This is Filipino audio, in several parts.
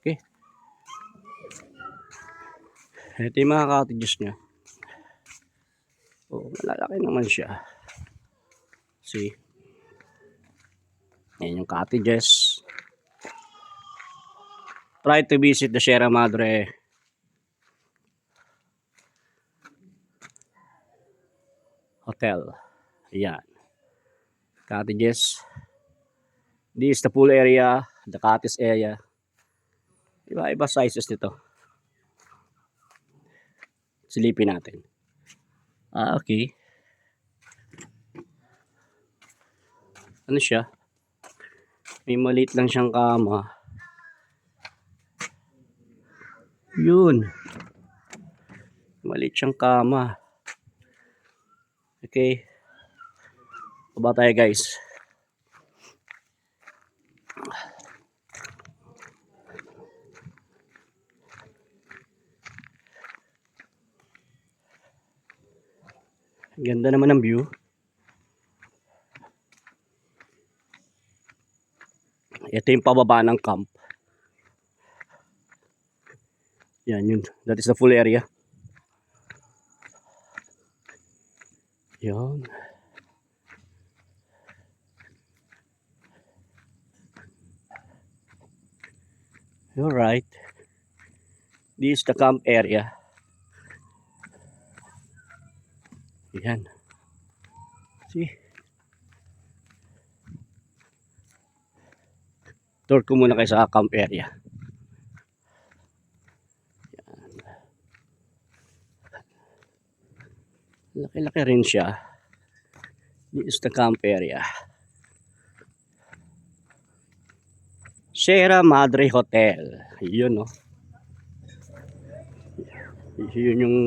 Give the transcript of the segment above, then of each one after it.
Okay. Ito yung mga cottages niya. Oh, malalaki naman siya. See? Yan yung cottages. Try to visit the Sierra Madre Hotel. Ayan. Cottages. This is the pool area, the cottage area. Iba-iba sizes nito. Silipin natin. Okay. Ano siya? May maliit lang siyang kama. Yun. Maliit siyang kama. Okay. Baba tayo guys. Ganda naman ng view. Ito yung pababa ng camp. Yan yun. That is the full area. Yan. Alright. This is the camp area. Yan. See? Tour ko muna kayo sa camp area. Laki-laki rin siya. This is the camp area. Sierra Madre Hotel. Yun, no? Yun yung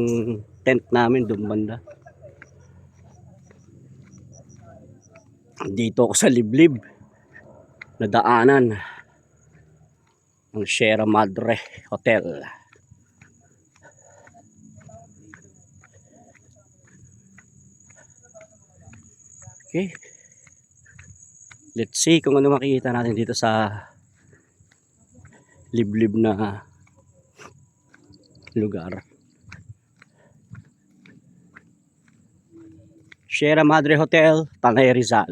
tent namin doon banda. Dito ako sa liblib na daanan ng Sierra Madre Hotel. Okay. Let's see kung ano makikita natin dito sa liblib na lugar. Sierra Madre Hotel, Tanay Rizal.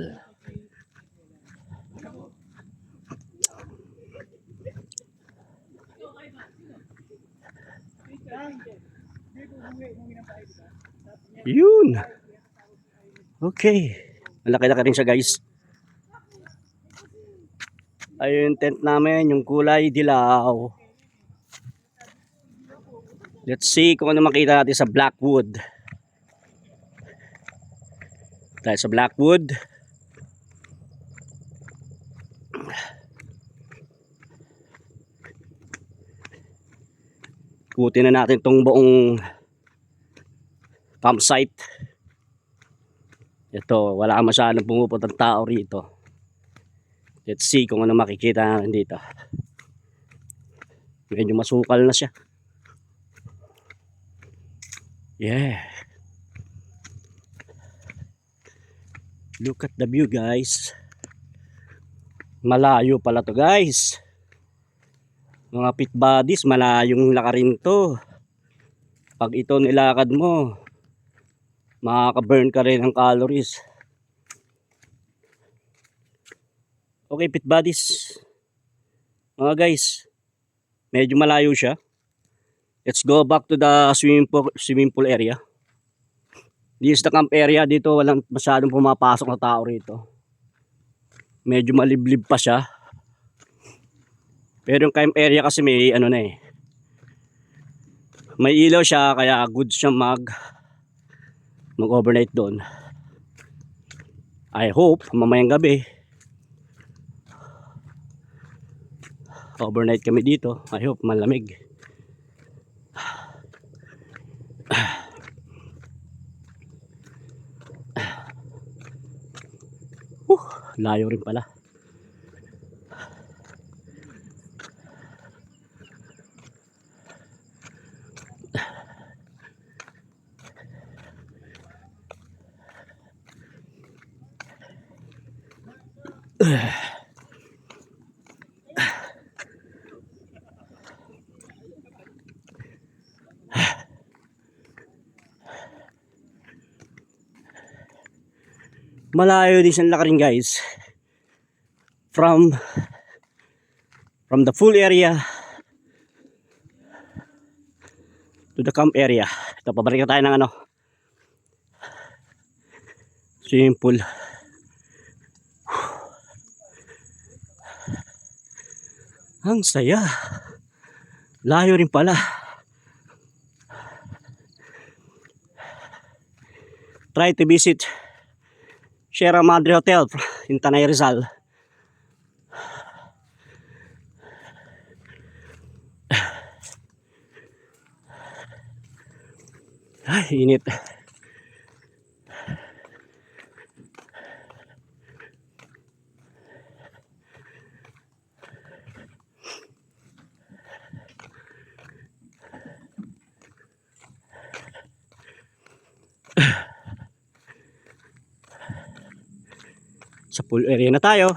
Yun. Okay. Malaki-laki rin siya guys. Ayun yung tent namin, yung kulay dilaw. Let's see kung ano makita natin sa Blackwood. Tayo sa Blackwood. Ikutin na natin tong buong campsite. Ito, wala masyadong pumupuntang tao rito. Let's see kung ano makikita natin dito. Medyo masukal na siya. Yeah. Look at the view guys. Malayo pala to guys. Mga pit bodies, malayong lakarin to. Pag ito nilakad mo, makaka-burn ka rin ng calories. Okay pit bodies. Mga guys, medyo malayo siya. Let's go back to the swimming pool area. This is the camp area. Dito walang masyadong pumapasok na tao rito. Medyo maliblib pa siya. Pero yung camp area kasi may ano na eh. May ilaw siya kaya good siya mag-overnight doon. I hope mamayang gabi overnight kami dito. I hope malamig. Layo rin pala. Malayo din siyang lakarin guys. From the full area to the camp area. Ito, pabalik na tayo ng ano, swimming pool. Ang saya. Layo rin pala. Try to visit Sierra Madre Hotel in Tanay Rizal. Ay, init. Sa pool area na tayo.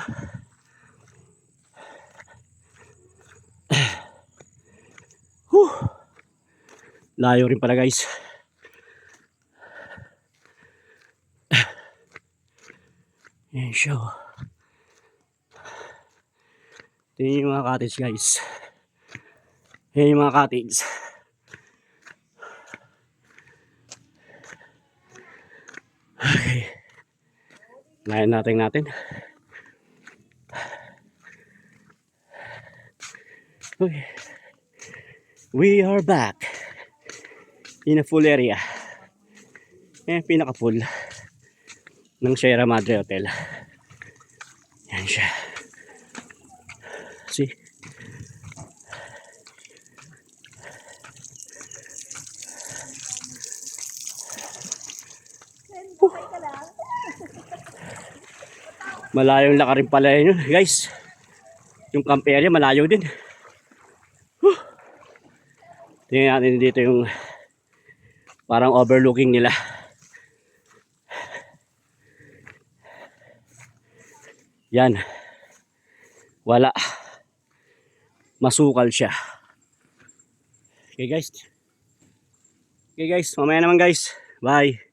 Layo rin pala guys. Yan siya. Ito yung mga cottage guys. Yan yung mga cottage. Okay. Layan natin. Okay. We are back in a full area. Yan, pinaka-full ng Sierra Madre Hotel. Yan siya. See? Malayong lakarin pala yun guys. Yung camp area malayo din. Tingnan natin dito yung parang overlooking nila. Yan. Wala. Masukal siya. Okay guys. Mamaya naman guys. Bye.